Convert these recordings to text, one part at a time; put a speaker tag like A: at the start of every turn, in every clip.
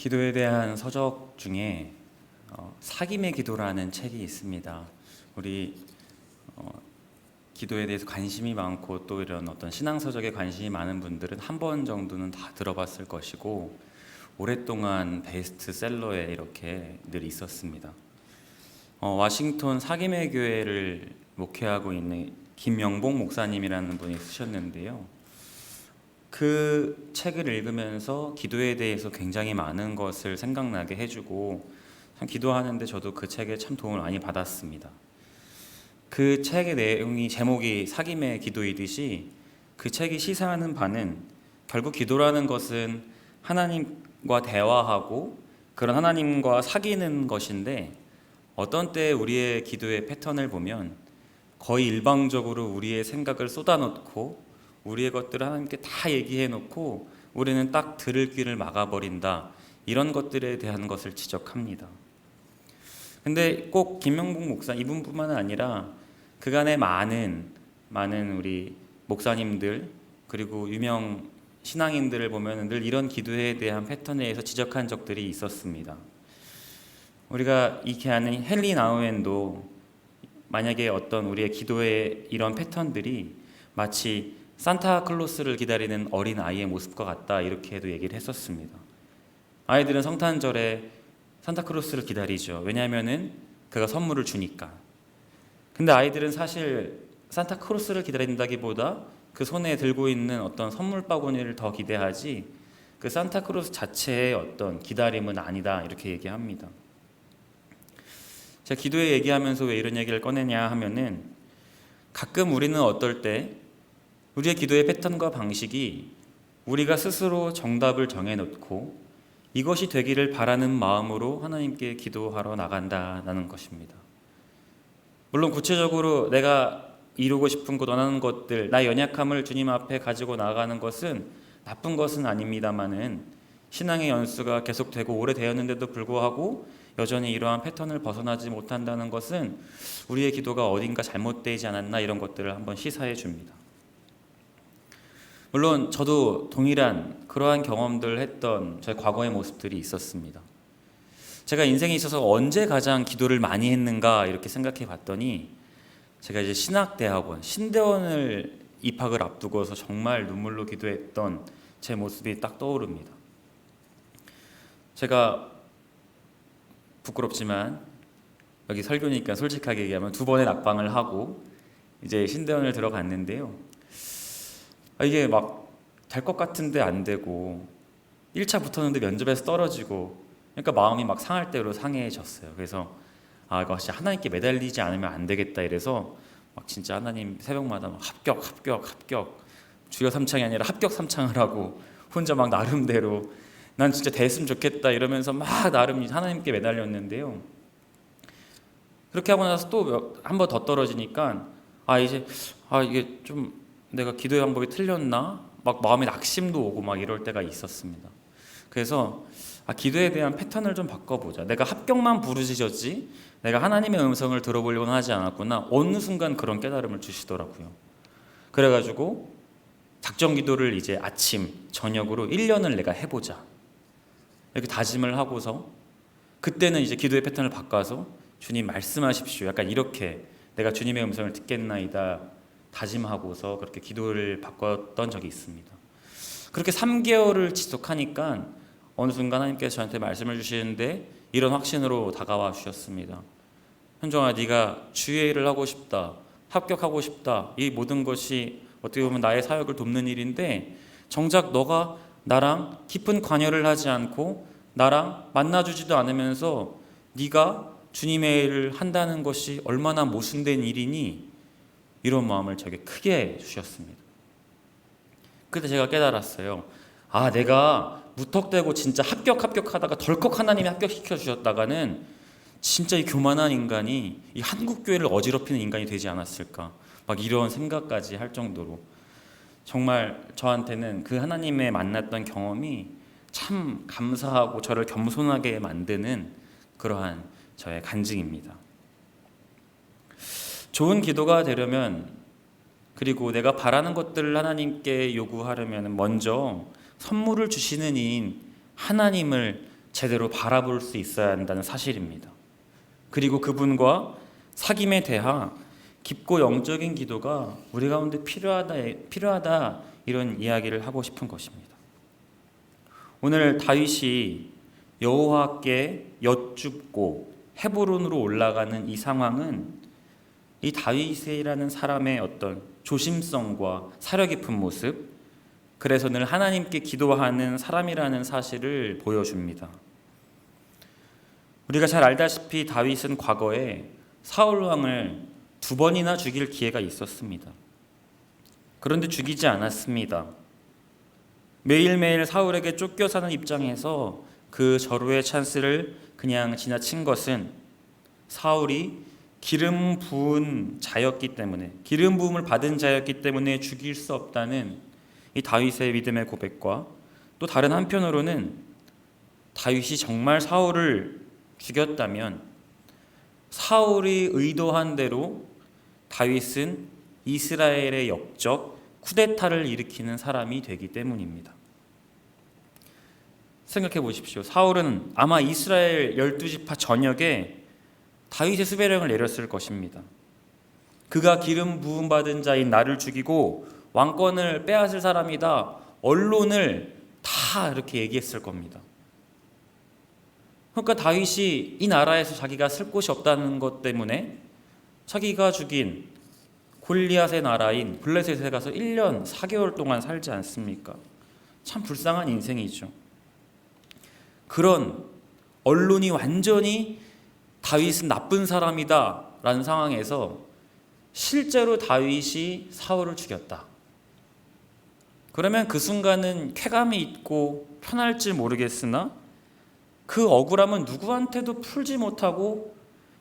A: 기도에 대한 서적 중에 사김의 기도라는 책이 있습니다. 우리 기도에 대해서 관심이 많고 또 이런 어떤 신앙 서적에 관심이 많은 분들은 한 번 정도는 다 들어봤을 것이고 오랫동안 베스트셀러에 이렇게 늘 있었습니다. 워싱턴 사김의 교회를 목회하고 있는 김영복 목사님이라는 분이 쓰셨는데요. 그 책을 읽으면서 기도에 대해서 굉장히 많은 것을 생각나게 해주고 참 기도하는데 저도 그 책에 참 도움을 많이 받았습니다. 그 책의 내용이 제목이 사김의 기도이듯이 그 책이 시사하는 바는 결국 기도라는 것은 하나님과 대화하고 그런 하나님과 사귀는 것인데 어떤 때 우리의 기도의 패턴을 보면 거의 일방적으로 우리의 생각을 쏟아놓고 우리의 것들을 하나님께 다 얘기해 놓고 우리는 딱 들을 귀를 막아버린다, 이런 것들에 대한 것을 지적합니다. 근데 꼭 김명복 목사 이분뿐만 아니라 그간의 많은 우리 목사님들 그리고 유명 신앙인들을 보면 늘 이런 기도에 대한 패턴에 의해서 지적한 적들이 있었습니다. 우리가 익히 아는 헨리 나우엔도 만약에 어떤 우리의 기도의 이런 패턴들이 마치 산타클로스를 기다리는 어린 아이의 모습과 같다, 이렇게도 얘기를 했었습니다. 아이들은 성탄절에 산타클로스를 기다리죠. 왜냐하면은 그가 선물을 주니까. 근데 아이들은 사실 산타클로스를 기다린다기보다 그 손에 들고 있는 어떤 선물 바구니를 더 기대하지 그 산타클로스 자체의 어떤 기다림은 아니다, 이렇게 얘기합니다. 제가 기도에 얘기하면서 왜 이런 얘기를 꺼내냐 하면은 가끔 우리는 어떨 때 우리의 기도의 패턴과 방식이 우리가 스스로 정답을 정해놓고 이것이 되기를 바라는 마음으로 하나님께 기도하러 나간다는 것입니다. 물론 구체적으로 내가 이루고 싶은 것, 원하는 것들, 나의 연약함을 주님 앞에 가지고 나가는 것은 나쁜 것은 아닙니다만은 신앙의 연수가 계속되고 오래되었는데도 불구하고 여전히 이러한 패턴을 벗어나지 못한다는 것은 우리의 기도가 어딘가 잘못되지 않았나, 이런 것들을 한번 시사해 줍니다. 물론 저도 동일한 그러한 경험들을 했던 제 과거의 모습들이 있었습니다. 제가 인생에 있어서 언제 가장 기도를 많이 했는가 이렇게 생각해 봤더니 제가 이제 신학대학원, 신대원을 입학을 앞두고서 정말 눈물로 기도했던 제 모습이 딱 떠오릅니다. 제가 부끄럽지만 여기 설교니까 솔직하게 얘기하면 2번의 낙방을 하고 이제 신대원을 들어갔는데요. 이게 막 될 것 같은데 안 되고 1차 붙었는데 면접에서 떨어지고, 그러니까 마음이 막 상할 대로 상해졌어요. 그래서 이거 진짜 하나님께 매달리지 않으면 안 되겠다, 이래서 막 진짜 하나님 새벽마다 막 합격 주여 3창이 아니라 합격 3창을 하고 혼자 막 나름대로 난 진짜 됐으면 좋겠다 이러면서 막 나름 하나님께 매달렸는데요. 그렇게 하고 나서 또 한 번 더 떨어지니까 이게 좀 내가 기도의 방법이 틀렸나? 막 마음에 낙심도 오고 막 이럴 때가 있었습니다. 그래서 기도에 대한 패턴을 좀 바꿔보자. 내가 합격만 부르짖었지 내가 하나님의 음성을 들어보려고는 하지 않았구나. 어느 순간 그런 깨달음을 주시더라고요. 그래가지고 작정 기도를 이제 아침, 저녁으로 1년을 내가 해보자, 이렇게 다짐을 하고서 그때는 이제 기도의 패턴을 바꿔서 주님 말씀하십시오, 약간 이렇게 내가 주님의 음성을 듣겠나이다 다짐하고서 그렇게 기도를 바꿨던 적이 있습니다. 그렇게 3개월을 지속하니까 어느 순간 하나님께서 저한테 말씀을 주시는데 이런 확신으로 다가와 주셨습니다. 현정아, 네가 주의 일을 하고 싶다, 합격하고 싶다, 이 모든 것이 어떻게 보면 나의 사역을 돕는 일인데 정작 너가 나랑 깊은 관여를 하지 않고 나랑 만나주지도 않으면서 네가 주님의 일을 한다는 것이 얼마나 모순된 일이니, 이런 마음을 저에게 크게 주셨습니다. 그때 제가 깨달았어요. 내가 무턱대고 진짜 합격하다가 덜컥 하나님이 합격시켜 주셨다가는 진짜 이 교만한 인간이 이 한국교회를 어지럽히는 인간이 되지 않았을까, 막 이런 생각까지 할 정도로 정말 저한테는 그 하나님의 만났던 경험이 참 감사하고 저를 겸손하게 만드는 그러한 저의 간증입니다. 좋은 기도가 되려면, 그리고 내가 바라는 것들을 하나님께 요구하려면 먼저 선물을 주시는 이인 하나님을 제대로 바라볼 수 있어야 한다는 사실입니다. 그리고 그분과 사귐에 대한 깊고 영적인 기도가 우리 가운데 필요하다 이런 이야기를 하고 싶은 것입니다. 오늘 다윗이 여호와께 여쭙고 헤브론으로 올라가는 이 상황은 이 다윗이라는 사람의 어떤 조심성과 사려 깊은 모습, 그래서 늘 하나님께 기도하는 사람이라는 사실을 보여줍니다. 우리가 잘 알다시피 다윗은 과거에 사울 왕을 2번이나 죽일 기회가 있었습니다. 그런데 죽이지 않았습니다. 매일매일 사울에게 쫓겨 사는 입장에서 그 절호의 찬스를 그냥 지나친 것은 사울이 기름 부은 자였기 때문에, 기름 부음을 받은 자였기 때문에 죽일 수 없다는 이 다윗의 믿음의 고백과, 또 다른 한편으로는 다윗이 정말 사울을 죽였다면 사울이 의도한 대로 다윗은 이스라엘의 역적 쿠데타를 일으키는 사람이 되기 때문입니다. 생각해 보십시오. 사울은 아마 이스라엘 12지파 전역에 다윗의 수배령을 내렸을 것입니다. 그가 기름 부음 받은 자인 나를 죽이고 왕권을 빼앗을 사람이다. 언론을 다 이렇게 얘기했을 겁니다. 그러니까 다윗이 이 나라에서 자기가 쓸 곳이 없다는 것 때문에 자기가 죽인 골리앗의 나라인 블레셋에 가서 1년 4개월 동안 살지 않습니까? 참 불쌍한 인생이죠. 그런 언론이 완전히 다윗은 나쁜 사람이다 라는 상황에서 실제로 다윗이 사울을 죽였다. 그러면 그 순간은 쾌감이 있고 편할지 모르겠으나 그 억울함은 누구한테도 풀지 못하고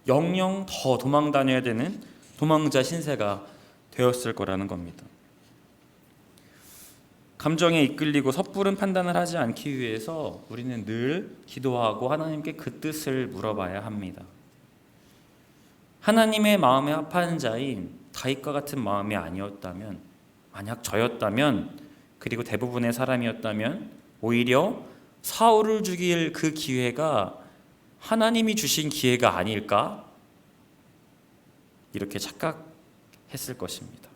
A: 영영 더 도망 다녀야 되는 도망자 신세가 되었을 거라는 겁니다. 감정에 이끌리고 섣부른 판단을 하지 않기 위해서 우리는 늘 기도하고 하나님께 그 뜻을 물어봐야 합니다. 하나님의 마음에 합하는 자인 다윗과 같은 마음이 아니었다면, 만약 저였다면, 그리고 대부분의 사람이었다면 오히려 사울을 죽일 그 기회가 하나님이 주신 기회가 아닐까? 이렇게 착각했을 것입니다.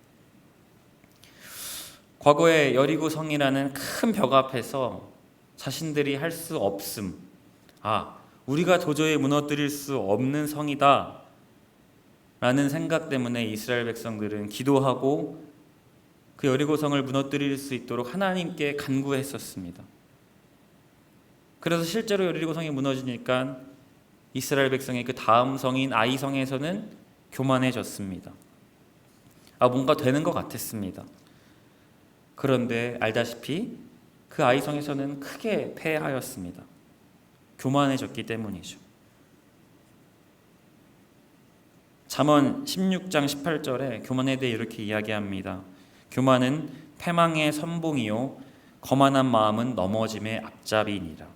A: 과거에 여리고 성이라는 큰 벽 앞에서 자신들이 할 수 없음, 우리가 도저히 무너뜨릴 수 없는 성이다 라는 생각 때문에 이스라엘 백성들은 기도하고 그 여리고 성을 무너뜨릴 수 있도록 하나님께 간구했었습니다. 그래서 실제로 여리고 성이 무너지니까 이스라엘 백성의 그 다음 성인 아이 성에서는 교만해졌습니다. 뭔가 되는 것 같았습니다. 그런데 알다시피 그 아이 성에서는 크게 패하였습니다. 교만해졌기 때문이죠. 잠언 16장 18절에 교만에 대해 이렇게 이야기합니다. 교만은 패망의 선봉이요 거만한 마음은 넘어짐의 앞잡이니라.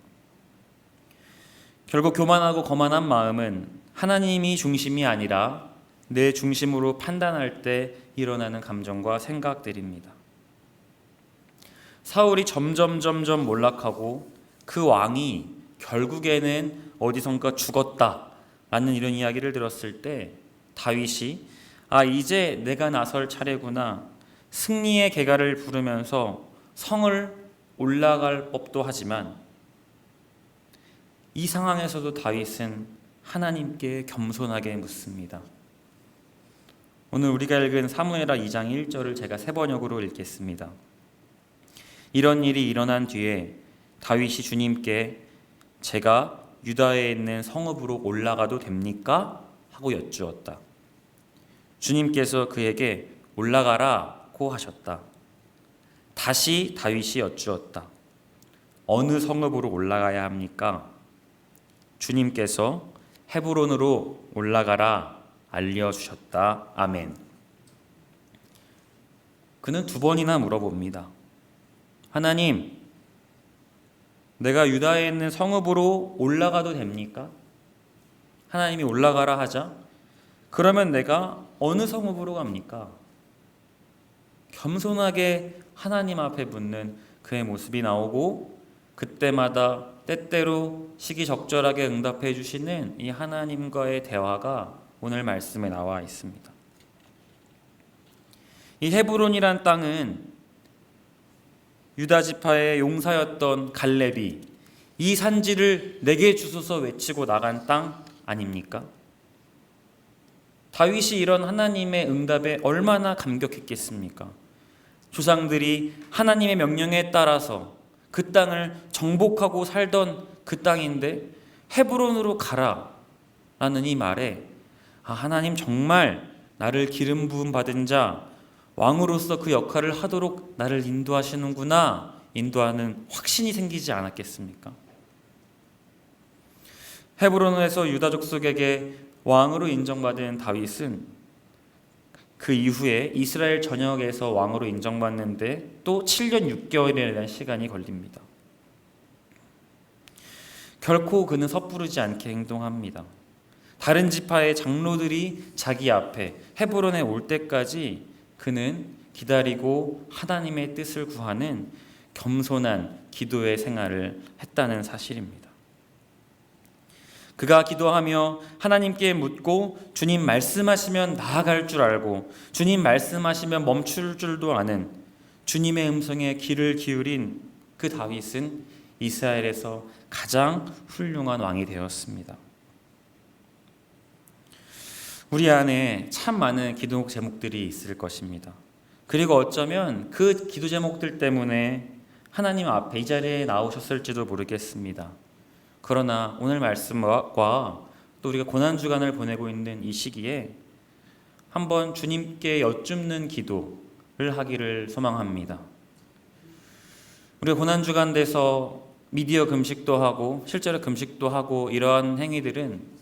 A: 결국 교만하고 거만한 마음은 하나님이 중심이 아니라 내 중심으로 판단할 때 일어나는 감정과 생각들입니다. 사울이 점점 몰락하고 그 왕이 결국에는 어디선가 죽었다라는 이런 이야기를 들었을 때 다윗이 이제 내가 나설 차례구나, 승리의 개가를 부르면서 성을 올라갈 법도 하지만 이 상황에서도 다윗은 하나님께 겸손하게 묻습니다. 오늘 우리가 읽은 사무엘하 2장 1절을 제가 세 번역으로 읽겠습니다. 이런 일이 일어난 뒤에 다윗이 주님께 제가 유다에 있는 성읍으로 올라가도 됩니까? 하고 여쭈었다. 주님께서 그에게 올라가라고 하셨다. 다시 다윗이 여쭈었다. 어느 성읍으로 올라가야 합니까? 주님께서 헤브론으로 올라가라 알려주셨다. 아멘. 그는 2번이나 물어봅니다. 하나님, 내가 유다에 있는 성읍으로 올라가도 됩니까? 하나님이 올라가라 하자. 그러면 내가 어느 성읍으로 갑니까? 겸손하게 하나님 앞에 묻는 그의 모습이 나오고 그때마다 때때로 시기적절하게 응답해 주시는 이 하나님과의 대화가 오늘 말씀에 나와 있습니다. 이 헤브론이란 땅은 유다 지파의 용사였던 갈렙이 이 산지를 내게 주소서 외치고 나간 땅 아닙니까? 다윗이 이런 하나님의 응답에 얼마나 감격했겠습니까? 조상들이 하나님의 명령에 따라서 그 땅을 정복하고 살던 그 땅인데 헤브론으로 가라 라는 이 말에 하나님 정말 나를 기름 부음 받은 자 왕으로서 그 역할을 하도록 나를 인도하시는구나, 인도하는 확신이 생기지 않았겠습니까? 헤브론에서 유다 족속에게 왕으로 인정받은 다윗은 그 이후에 이스라엘 전역에서 왕으로 인정받는데 또 7년 6개월이라는 시간이 걸립니다. 결코 그는 섣부르지 않게 행동합니다. 다른 지파의 장로들이 자기 앞에 헤브론에 올 때까지 그는 기다리고 하나님의 뜻을 구하는 겸손한 기도의 생활을 했다는 사실입니다. 그가 기도하며 하나님께 묻고 주님 말씀하시면 나아갈 줄 알고 주님 말씀하시면 멈출 줄도 아는 주님의 음성에 귀를 기울인 그 다윗은 이스라엘에서 가장 훌륭한 왕이 되었습니다. 우리 안에 참 많은 기도 제목들이 있을 것입니다. 그리고 어쩌면 그 기도 제목들 때문에 하나님 앞에 이 자리에 나오셨을지도 모르겠습니다. 그러나 오늘 말씀과 또 우리가 고난주간을 보내고 있는 이 시기에 한번 주님께 여쭙는 기도를 하기를 소망합니다. 우리가 고난주간 돼서 미디어 금식도 하고 실제로 금식도 하고 이러한 행위들은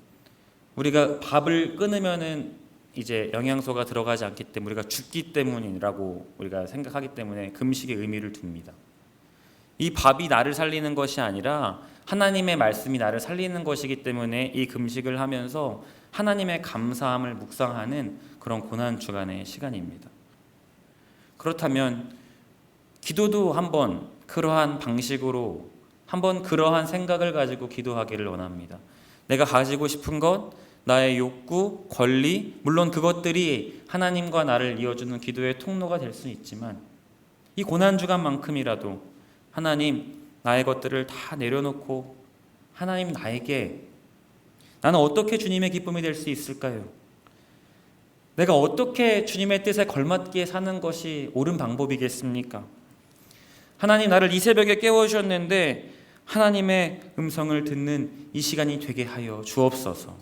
A: 우리가 밥을 끊으면은 이제 영양소가 들어가지 않기 때문에 우리가 죽기 때문이라고 우리가 생각하기 때문에 금식의 의미를 둡니다. 이 밥이 나를 살리는 것이 아니라 하나님의 말씀이 나를 살리는 것이기 때문에 이 금식을 하면서 하나님의 감사함을 묵상하는 그런 고난주간의 시간입니다. 그렇다면 기도도 한번 그러한 방식으로 한번 그러한 생각을 가지고 기도하기를 원합니다. 내가 가지고 싶은 것, 나의 욕구, 권리, 물론 그것들이 하나님과 나를 이어주는 기도의 통로가 될 수 있지만 이 고난주간만큼이라도 하나님, 나의 것들을 다 내려놓고 하나님 나에게 나는 어떻게 주님의 기쁨이 될 수 있을까요? 내가 어떻게 주님의 뜻에 걸맞게 사는 것이 옳은 방법이겠습니까? 하나님, 나를 이 새벽에 깨워주셨는데 하나님의 음성을 듣는 이 시간이 되게 하여 주옵소서.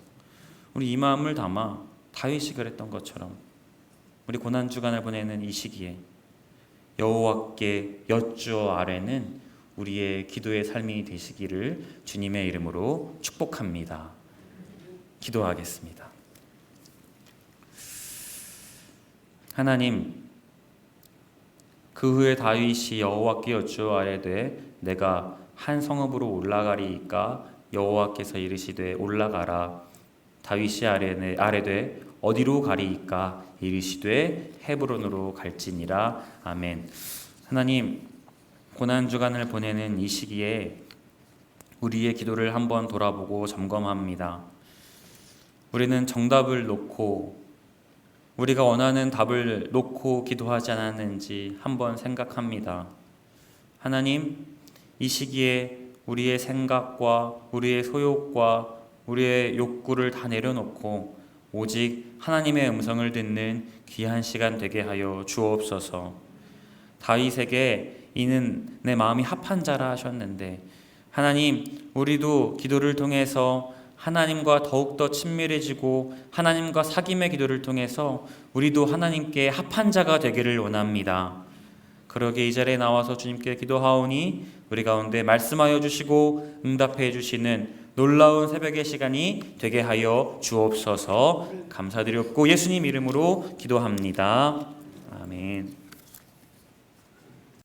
A: 우리 이 마음을 담아 다윗이 그랬던 것처럼 우리 고난주간을 보내는 이 시기에 여호와께 여쭈어 아뢰는 우리의 기도의 삶이 되시기를 주님의 이름으로 축복합니다. 기도하겠습니다. 하나님, 그 후에 다윗이 여호와께 여쭈어 아뢰되 내가 한 성읍으로 올라가리이까 여호와께서 이르시되 올라가라. 다윗이 아뢰되 어디로 가리이까 이르시되 헤브론으로 갈지니라. 아멘. 하나님, 고난주간을 보내는 이 시기에 우리의 기도를 한번 돌아보고 점검합니다. 우리는 정답을 놓고 우리가 원하는 답을 놓고 기도하지 않았는지 한번 생각합니다. 하나님, 이 시기에 우리의 생각과 우리의 소욕과 우리의 욕구를 다 내려놓고 오직 하나님의 음성을 듣는 귀한 시간 되게 하여 주옵소서. 다윗에게 이는 내 마음이 합한 자라 하셨는데 하나님, 우리도 기도를 통해서 하나님과 더욱더 친밀해지고 하나님과 사귐의 기도를 통해서 우리도 하나님께 합한 자가 되기를 원합니다. 그러게 이 자리에 나와서 주님께 기도하오니 우리 가운데 말씀하여 주시고 응답해 주시는 놀라운 새벽의 시간이 되게 하여 주옵소서. 감사드렸고 예수님 이름으로 기도합니다. 아멘.